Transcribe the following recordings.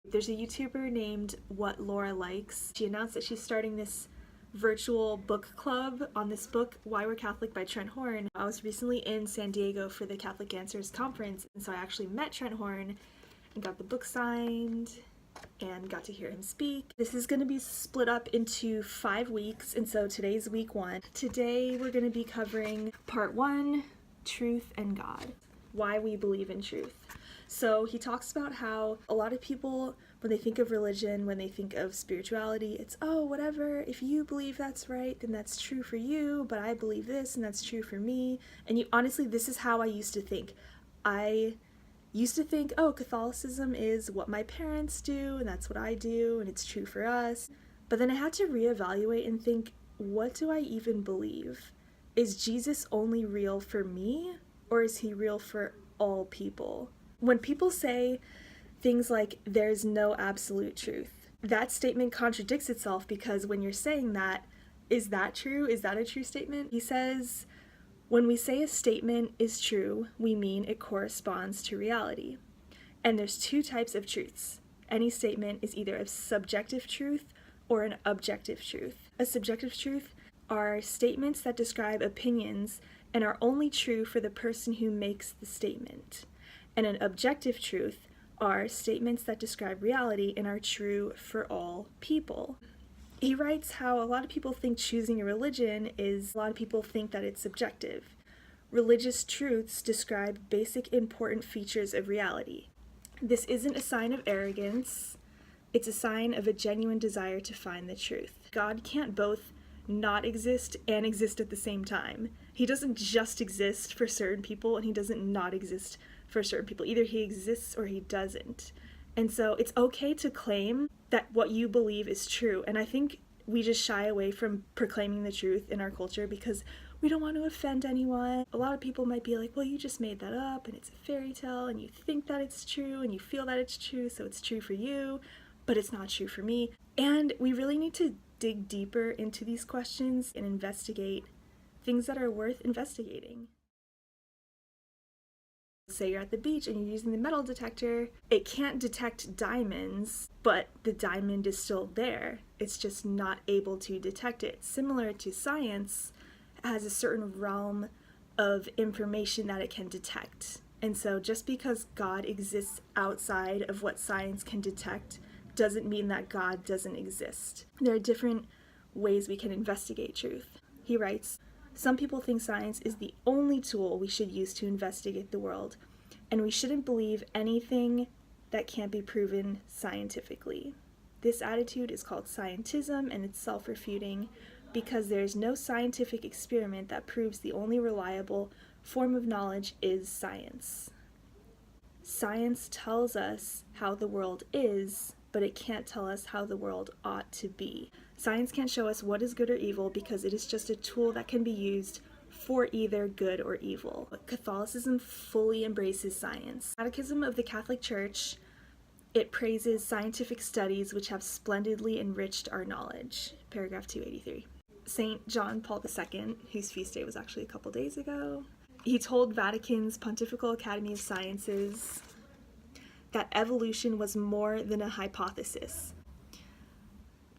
There's a YouTuber named What Laura Likes. She announced that she's starting this virtual book club on this book, Why We're Catholic by Trent Horn. I was recently in San Diego for the Catholic Answers conference, and so I actually met Trent Horn and got the book signed and got to hear him speak. This is going to be split up into 5 weeks, and so today's week 1. Today we're going to be covering part 1, Truth and God, why we believe in truth. So he talks about how a lot of people, when they think of religion, when they think of spirituality, it's, oh, whatever, if you believe that's right, then that's true for you, but I believe this and that's true for me. And honestly, this is how I used to think. I used to think, oh, Catholicism is what my parents do and that's what I do and it's true for us. But then I had to reevaluate and think, what do I even believe? Is Jesus only real for me, or is he real for all people? When people say things like, there's no absolute truth, that statement contradicts itself, because when you're saying that, is that true? Is that a true statement? He says, when we say a statement is true, we mean it corresponds to reality. And there's 2 types of truths. Any statement is either a subjective truth or an objective truth. A subjective truth are statements that describe opinions and are only true for the person who makes the statement. And an objective truth are statements that describe reality and are true for all people. He writes how a lot of people think choosing a religion is, a lot of people think that it's subjective. Religious truths describe basic important features of reality. This isn't a sign of arrogance, it's a sign of a genuine desire to find the truth. God can't both not exist and exist at the same time. He doesn't just exist for certain people, and he doesn't not exist for certain people. Either he exists or he doesn't. And so it's okay to claim that what you believe is true. And I think we just shy away from proclaiming the truth in our culture because we don't want to offend anyone. A lot of people might be like, well, you just made that up and it's a fairy tale and you think that it's true and you feel that it's true, so it's true for you, but it's not true for me. And we really need to dig deeper into these questions and investigate things that are worth investigating. Say you're at the beach and you're using the metal detector, it can't detect diamonds, but the diamond is still there. It's just not able to detect it. Similar to science, has a certain realm of information that it can detect. And so just because God exists outside of what science can detect doesn't mean that God doesn't exist. There are different ways we can investigate truth. He writes, some people think science is the only tool we should use to investigate the world, and we shouldn't believe anything that can't be proven scientifically. This attitude is called scientism, and it's self-refuting because there is no scientific experiment that proves the only reliable form of knowledge is science. Science tells us how the world is, but it can't tell us how the world ought to be. Science can't show us what is good or evil because it is just a tool that can be used for either good or evil. But Catholicism fully embraces science. Catechism of the Catholic Church, it praises scientific studies which have splendidly enriched our knowledge. Paragraph 283. St. John Paul II, whose feast day was actually a couple days ago, he told Vatican's Pontifical Academy of Sciences that evolution was more than a hypothesis.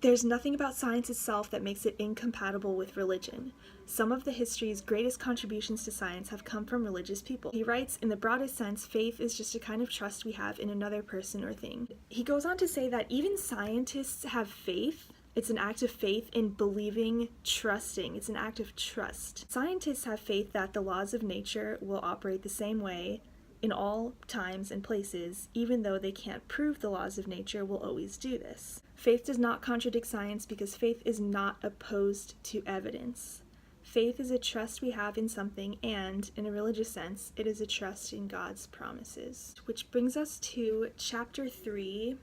There's nothing about science itself that makes it incompatible with religion. Some of the history's greatest contributions to science have come from religious people. He writes, in the broadest sense, faith is just a kind of trust we have in another person or thing. He goes on to say that even scientists have faith. It's an act of faith in believing, trusting. It's an act of trust. Scientists have faith that the laws of nature will operate the same way in all times and places, even though they can't prove the laws of nature will always do this. Faith does not contradict science because faith is not opposed to evidence. Faith is a trust we have in something, and, in a religious sense, it is a trust in God's promises. Which brings us to chapter 3,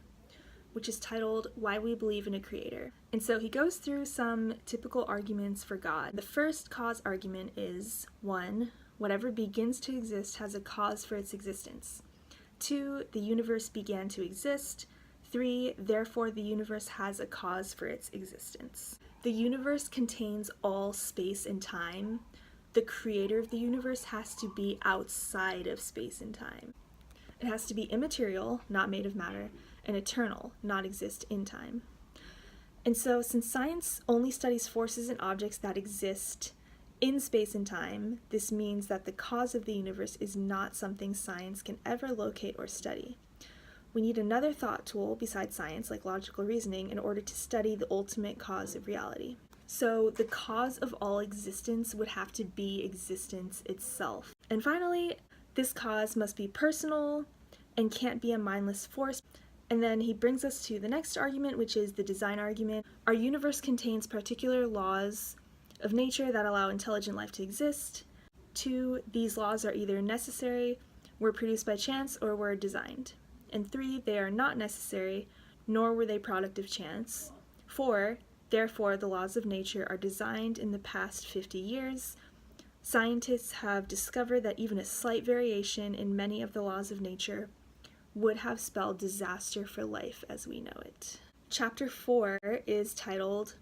which is titled, Why We Believe in a Creator. And so he goes through some typical arguments for God. The first cause argument is, 1, whatever begins to exist has a cause for its existence. 2, the universe began to exist. 3, therefore the universe has a cause for its existence. The universe contains all space and time. The creator of the universe has to be outside of space and time. It has to be immaterial, not made of matter. and eternal, not exist in time. And so, since science only studies forces and objects that exist in space and time, this means that the cause of the universe is not something science can ever locate or study. We need another thought tool besides science, like logical reasoning, in order to study the ultimate cause of reality. So the cause of all existence would have to be existence itself. And finally, this cause must be personal and can't be a mindless force. And then he brings us to the next argument, which is the design argument. Our universe contains particular laws of nature that allow intelligent life to exist. 2, these laws are either necessary, were produced by chance, or were designed. And 3, they are not necessary, nor were they product of chance. 4, therefore, the laws of nature are designed in the past 50 years. Scientists have discovered that even a slight variation in many of the laws of nature would have spelled disaster for life as we know it. Chapter 4 is titled,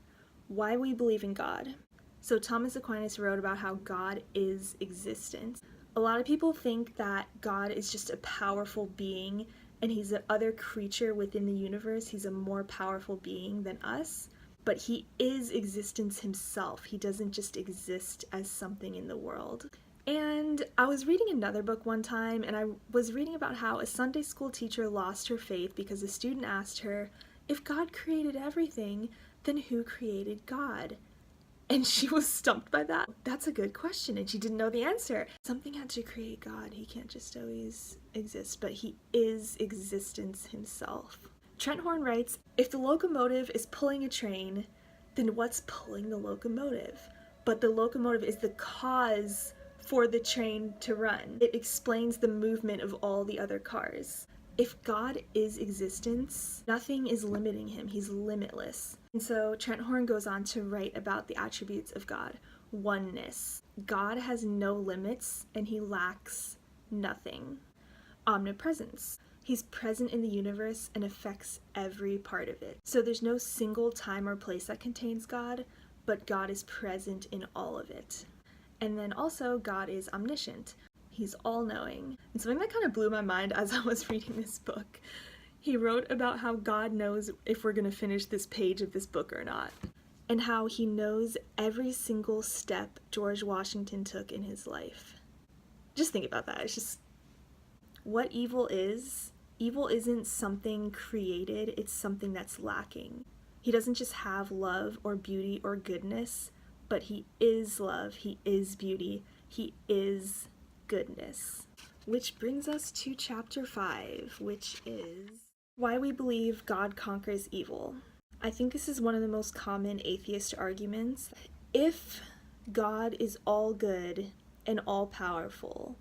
Why We Believe in God. So Thomas Aquinas wrote about how God is existence. A lot of people think that God is just a powerful being and he's the other creature within the universe. He's a more powerful being than us, but he is existence himself. He doesn't just exist as something in the world. And I was reading another book one time, and I was reading about how a Sunday school teacher lost her faith because a student asked her, if God created everything, then who created God? And she was stumped by that. That's a good question, and she didn't know the answer. Something had to create God. He can't just always exist, but he is existence himself. Trent writes, if the locomotive is pulling a train, then what's pulling the locomotive? But the locomotive is the cause for the train to run. It explains the movement of all the other cars. If God is existence, nothing is limiting him. He's limitless. And so Trent goes on to write about the attributes of God. Oneness. God has no limits and he lacks nothing. Omnipresence. He's present in the universe and affects every part of it. So there's no single time or place that contains God, but God is present in all of it. And then also God is omniscient. He's all-knowing. And something that kind of blew my mind as I was reading this book, he wrote about how God knows if we're going to finish this page of this book or not, and how he knows every single step George Washington took in his life. Just think about that. It's just what evil is. Evil isn't something created, it's something that's lacking. He doesn't just have love or beauty or goodness, but he is love, he is beauty, he is goodness. Which brings us to chapter 5, which is why we believe God conquers evil. I think this is one of the most common atheist arguments. If God is all good and all powerful,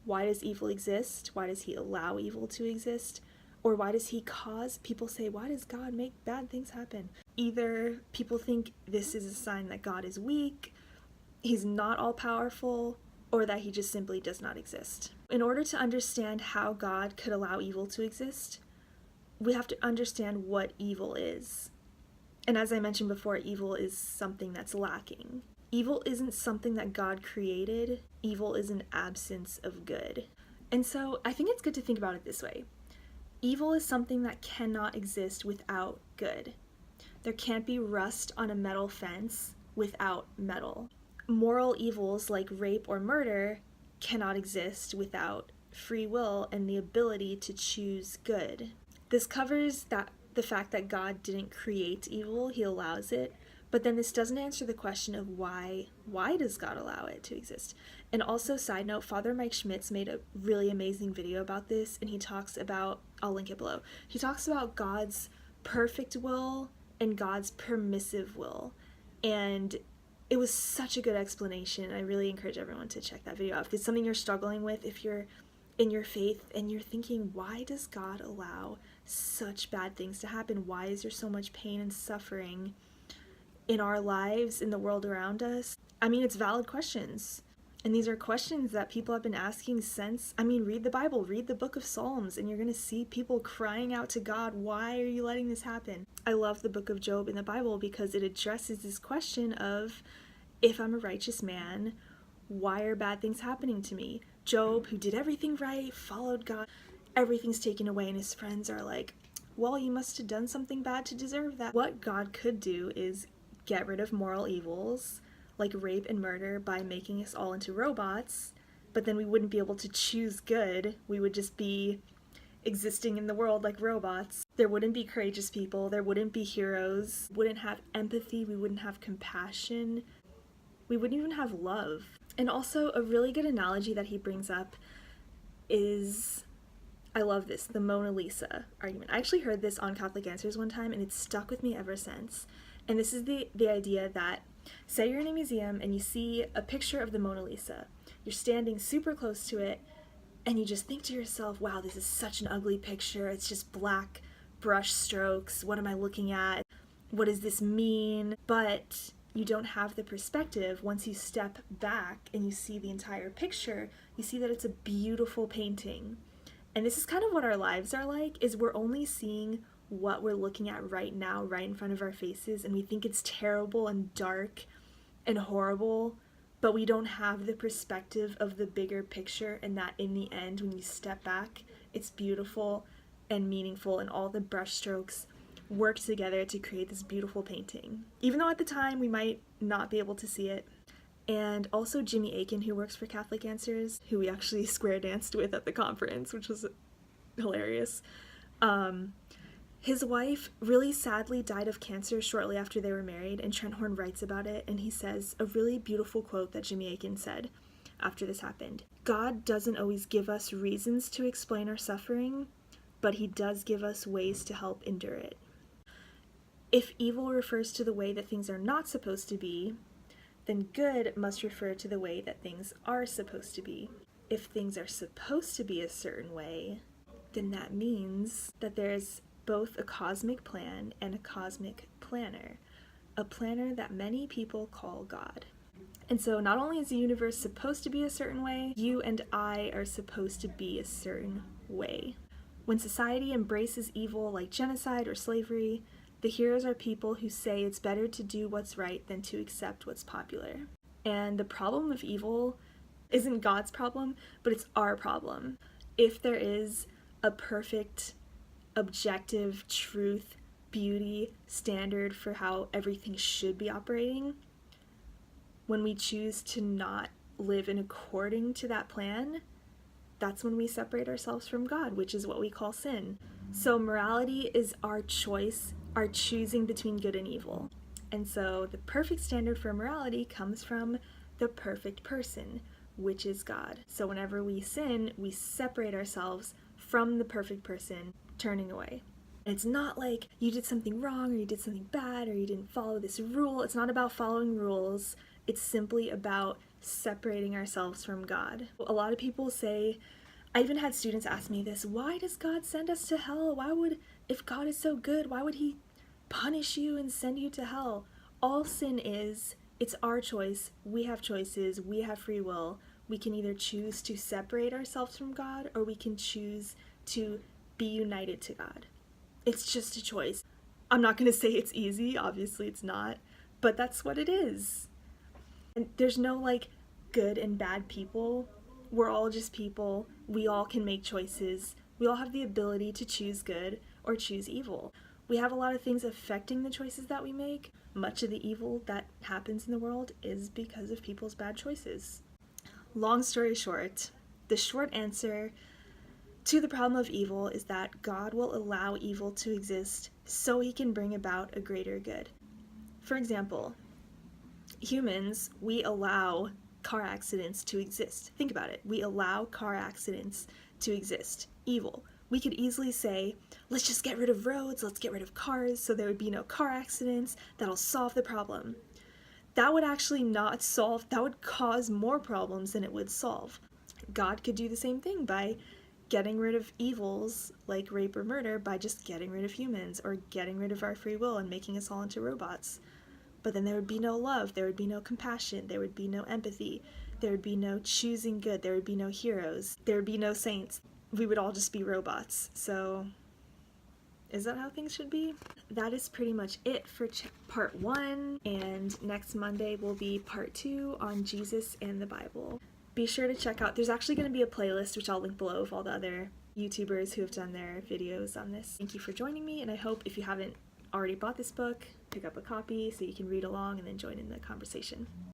why does evil exist? Why does he allow evil to exist? Or why does he cause, people say, why does God make bad things happen? Either people think this is a sign that God is weak, he's not all powerful, or that he just simply does not exist. In order to understand how God could allow evil to exist, we have to understand what evil is. And as I mentioned before, evil is something that's lacking. Evil isn't something that God created. Evil is an absence of good. And so I think it's good to think about it this way. Evil is something that cannot exist without good. There can't be rust on a metal fence without metal. Moral evils like rape or murder cannot exist without free will and the ability to choose good. This covers the fact that God didn't create evil, he allows it, but then this doesn't answer the question of why does God allow it to exist? And also, side note, Father Mike Schmitz made a really amazing video about this, and he talks about, I'll link it below, he talks about God's perfect will and God's permissive will. And it was such a good explanation. I really encourage everyone to check that video out. If it's something you're struggling with, if you're in your faith and you're thinking, why does God allow such bad things to happen? Why is there so much pain and suffering in our lives, in the world around us? I mean, it's valid questions. And these are questions that people have been asking since, read the Bible, read the book of Psalms, and you're going to see people crying out to God, why are you letting this happen? I love the book of Job in the Bible because it addresses this question of, if I'm a righteous man, why are bad things happening to me? Job, who did everything right, followed God, everything's taken away, and his friends are like, well, you must have done something bad to deserve that. What God could do is get rid of moral evils, like rape and murder, by making us all into robots, but then we wouldn't be able to choose good. We would just be existing in the world like robots. There wouldn't be courageous people, there wouldn't be heroes, wouldn't have empathy, we wouldn't have compassion, we wouldn't even have love. And also, a really good analogy that he brings up is, I love this, the Mona Lisa argument. I actually heard this on Catholic Answers one time, and it's stuck with me ever since. And this is the idea that, say you're in a museum and you see a picture of the Mona Lisa. You're standing super close to it, and you just think to yourself, wow, this is such an ugly picture. It's just black brush strokes. What am I looking at? What does this mean? But you don't have the perspective. Once you step back and you see the entire picture, you see that it's a beautiful painting. And this is kind of what our lives are like, is we're only seeing what we're looking at right now, right in front of our faces, and we think it's terrible and dark and horrible, but we don't have the perspective of the bigger picture, and that in the end, when you step back, it's beautiful and meaningful, and all the brush strokes work together to create this beautiful painting. Even though at the time we might not be able to see it. And also Jimmy Akin, who works for Catholic Answers, who we actually square danced with at the conference, which was hilarious. His wife really sadly died of cancer shortly after they were married, and Trent writes about it, and he says a really beautiful quote that Jimmy Akin said after this happened. God doesn't always give us reasons to explain our suffering, but he does give us ways to help endure it. If evil refers to the way that things are not supposed to be, then good must refer to the way that things are supposed to be. If things are supposed to be a certain way, then that means that there's both a cosmic plan and a cosmic planner, a planner that many people call God. And so not only is the universe supposed to be a certain way, you and I are supposed to be a certain way. When society embraces evil like genocide or slavery, the heroes are people who say it's better to do what's right than to accept what's popular. And the problem of evil isn't God's problem, but it's our problem. If there is a perfect, objective, truth, beauty standard for how everything should be operating, when we choose to not live in according to that plan, that's when we separate ourselves from God, which is what we call sin. So morality is our choice, our choosing between good and evil. And so the perfect standard for morality comes from the perfect person, which is God. So whenever we sin, we separate ourselves from the perfect person, turning away. And it's not like you did something wrong or you did something bad or you didn't follow this rule. It's not about following rules. It's simply about separating ourselves from God. A lot of people say, I even had students ask me this, why does God send us to hell? If God is so good, why would he punish you and send you to hell? All sin is, it's our choice. We have choices. We have free will. We can either choose to separate ourselves from God or we can choose to be united to God. It's just a choice. I'm not going to say it's easy. Obviously it's not. But that's what it is. And there's no good and bad people. We're all just people. We all can make choices. We all have the ability to choose good or choose evil. We have a lot of things affecting the choices that we make. Much of the evil that happens in the world is because of people's bad choices. Long story short, the short answer to the problem of evil is that God will allow evil to exist so he can bring about a greater good. For example, humans, we allow car accidents to exist. Think about it. We allow car accidents to exist. Evil. We could easily say, let's just get rid of roads, let's get rid of cars so there would be no car accidents. That'll solve the problem. That would actually not solve, that would cause more problems than it would solve. God could do the same thing by getting rid of evils like rape or murder by just getting rid of humans or getting rid of our free will and making us all into robots. But then there would be no love, there would be no compassion, there would be no empathy, there would be no choosing good, there would be no heroes, there would be no saints. We would all just be robots. So, is that how things should be? That is pretty much it for part 1, and next Monday will be part 2 on Jesus and the Bible. Be sure to check out, there's actually going to be a playlist, which I'll link below, of all the other YouTubers who have done their videos on this. Thank you for joining me, and I hope if you haven't already bought this book, pick up a copy so you can read along and then join in the conversation.